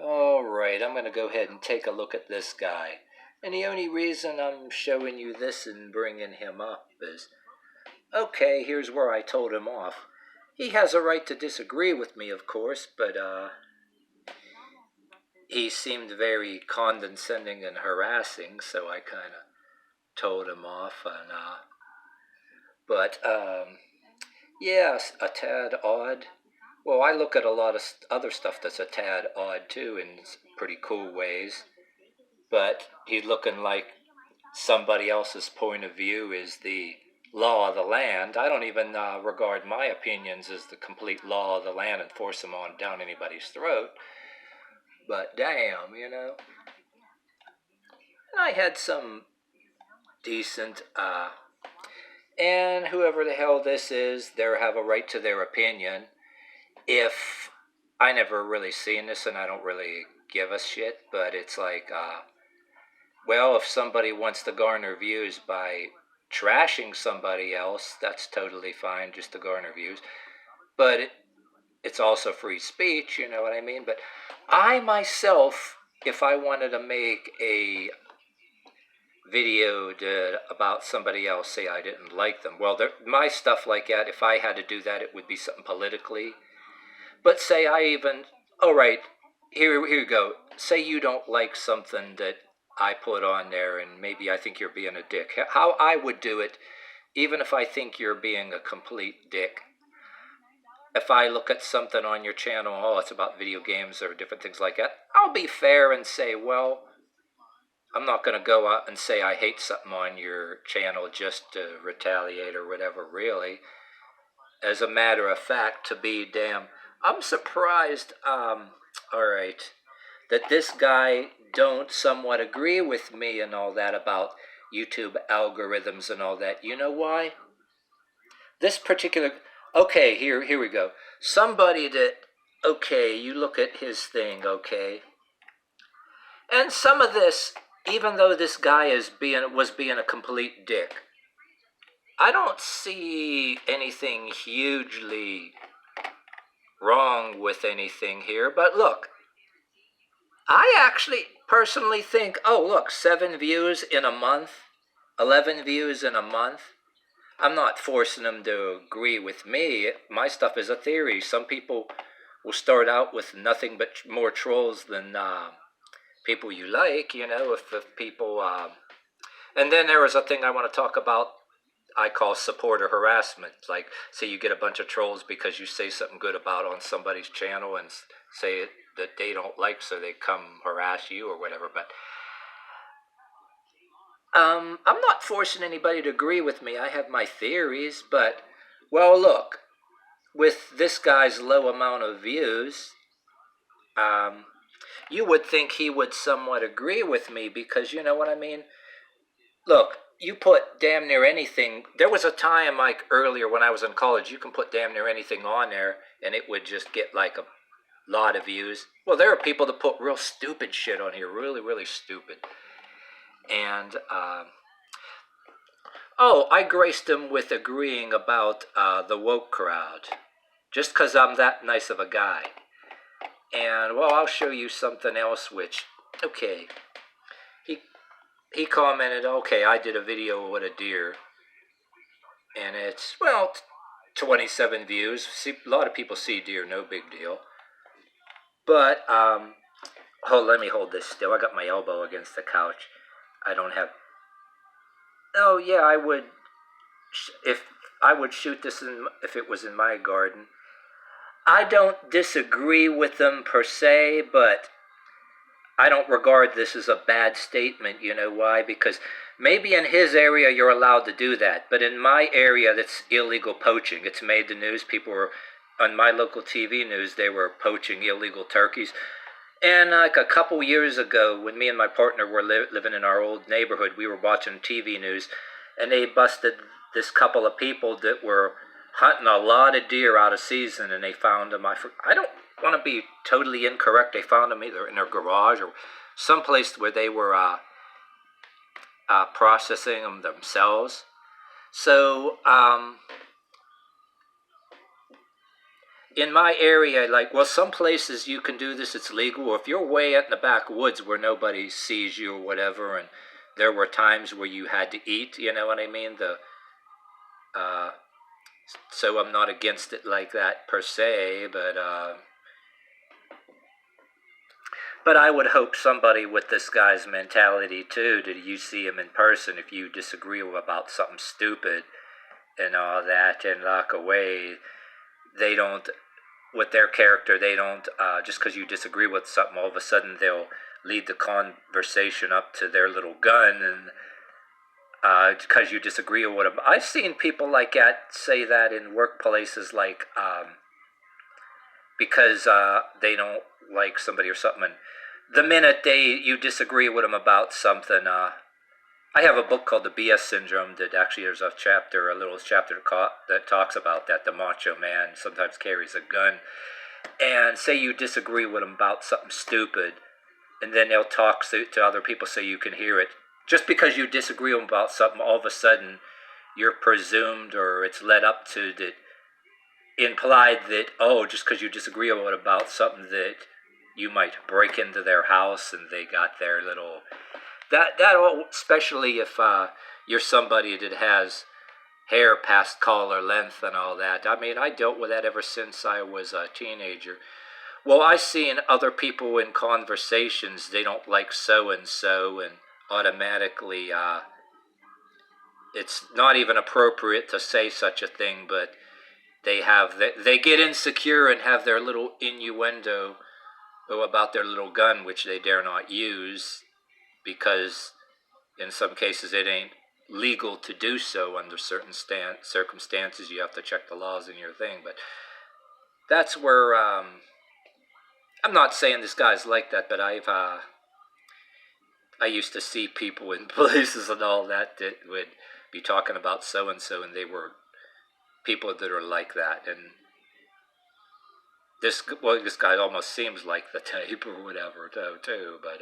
Alright, I'm going to go ahead and take a look at this guy. And the only reason I'm showing you this and bringing him up is, okay, here's where I told him off. He has a right to disagree with me, of course, but he seemed very condescending and harassing, so I kind of told him off. But yes, a tad odd. Well, I look at a lot of other stuff that's a tad odd too in pretty cool ways. But he's looking like somebody else's point of view is the law of the land. I don't even regard my opinions as the complete law of the land and force them on down anybody's throat. But damn, And I had some decent, and whoever the hell this is, they have a right to their opinion. If I never really seen this and I don't really give a shit, but it's like, well, if somebody wants to garner views by trashing somebody else, that's totally fine just to garner views. But it's also free speech, you know what I mean? But I myself, if I wanted to make a video about somebody else, say I didn't like them, well, my stuff like that, if I had to do that, it would be something politically. But say I even, all right, here you go. Say you don't like something that I put on there and maybe I think you're being a dick. How I would do it, even if I think you're being a complete dick, if I look at something on your channel, oh, it's about video games or different things like that, I'll be fair and say, well, I'm not going to go out and say I hate something on your channel just to retaliate or whatever, really. As a matter of fact, to be damn, I'm surprised, alright, that this guy don't somewhat agree with me and all that about YouTube algorithms and all that. You know why? This particular, okay, here we go. Somebody that, okay, you look at his thing, okay, and some of this, even though this guy was being a complete dick, I don't see anything hugely wrong with anything here. But look, I actually personally think, oh, look, 7 views in a month, 11 views in a month. I'm not forcing them to agree with me. My stuff is a theory. Some people will start out with nothing but more trolls than people you like, if people... and then there was a thing I want to talk about I call supporter harassment. Like, say you get a bunch of trolls because you say something good about on somebody's channel and say it that they don't like, so they come harass you or whatever. But I'm not forcing anybody to agree with me. I have my theories, but, well, look, with this guy's low amount of views, you would think he would somewhat agree with me because, you know what I mean? Look, you put damn near anything. There was a time, like earlier when I was in college, you can put damn near anything on there and it would just get like a lot of views. Well, there are people that put real stupid shit on here, really, really stupid. And, oh, I graced him with agreeing about the woke crowd, just because I'm that nice of a guy. And, well, I'll show you something else which, okay, he commented, okay, I did a video with a deer, and it's, well, 27 views. See, a lot of people see deer, no big deal. But, let me hold this still. I got my elbow against the couch. I don't have, oh, yeah, I would, if I would shoot this if it was in my garden. I don't disagree with them per se, but I don't regard this as a bad statement. You know why? Because maybe in his area you're allowed to do that, but in my area that's illegal poaching. It's made the news. People were, on my local TV news, they were poaching illegal turkeys. And like a couple years ago, when me and my partner were living in our old neighborhood, we were watching TV news, and they busted this couple of people that were hunting a lot of deer out of season, and they found them. I don't want to be totally incorrect. They found them either in their garage or someplace where they were processing them themselves. So, in my area, like, well, some places you can do this, it's legal. Or if you're way out in the backwoods where nobody sees you or whatever, and there were times where you had to eat, you know what I mean? Uh, so I'm not against it like that per se, but I would hope somebody with this guy's mentality too, that you see him in person, if you disagree about something stupid and all that, and lock away, they don't, with their character, they don't, just because you disagree with something, all of a sudden they'll lead the conversation up to their little gun, and because you disagree with them. I've seen people like that say that in workplaces, like, because they don't like somebody or something, and the minute you disagree with them about something, I have a book called The BS Syndrome that actually there's a little chapter that talks about that. The macho man sometimes carries a gun, and say you disagree with them about something stupid, and then they'll talk to other people so you can hear it. Just because you disagree with them about something, all of a sudden you're presumed, or it's led up to that, implied that, oh, just because you disagree about something, that you might break into their house and they got their little that especially if you're somebody that has hair past collar length and all that. I mean, I dealt with that ever since I was a teenager. Well, I see in other people in conversations, they don't like so and so, and automatically it's not even appropriate to say such a thing, but they get insecure and have their little innuendo about their little gun, which they dare not use, because in some cases it ain't legal to do so under certain circumstances. You have to check the laws in your thing. But that's where I'm not saying this guy's like that, but I used to see people in places and all that would be talking about so and so, and they were people that are like that. And this guy almost seems like the type or whatever too. But